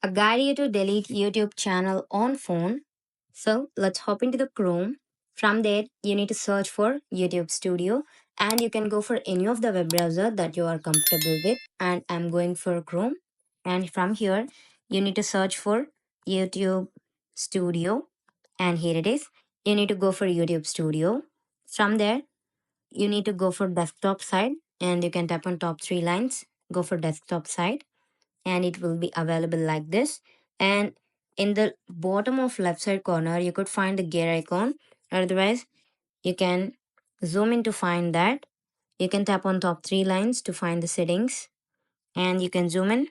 A guide you to delete YouTube channel on phone. So let's hop into the Chrome. From there, you need to search for YouTube Studio and you can go for any of the web browser that you are comfortable with. And I'm going for Chrome. And from here, you need to search for YouTube Studio. And here it is. You need to go for YouTube Studio. From there, you need to go for desktop side and you can tap on top three lines. Go for desktop side and it will be available like this. And in the bottom of left side corner you could find the gear icon. Otherwise you can zoom in to find that. You can tap on top three lines to find the settings and you can zoom in.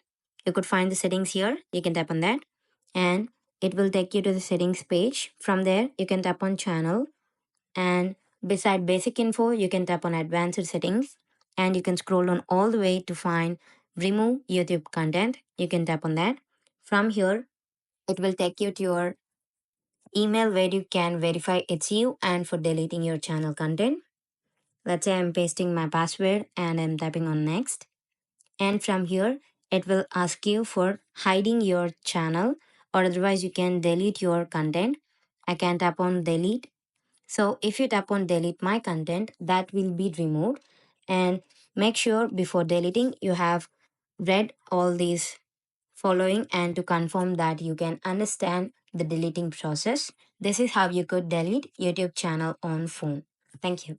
You could find the settings here. You can tap on that and it will take you to the settings page. From there you can tap on channel and beside basic info you can tap on advanced settings and you can scroll down all the way to find remove YouTube content. You can tap on that. From here it will take you to your email where you can verify it's you and for deleting your channel content. Let's say I'm pasting my password and I'm tapping on next. And from here it will ask you for hiding your channel or otherwise you can delete your content. I can tap on delete. So if you tap on delete my content, that will be removed. And make sure before deleting you have read all these following and to confirm that you can understand the deleting process. This is how you could delete YouTube channel on phone. Thank you.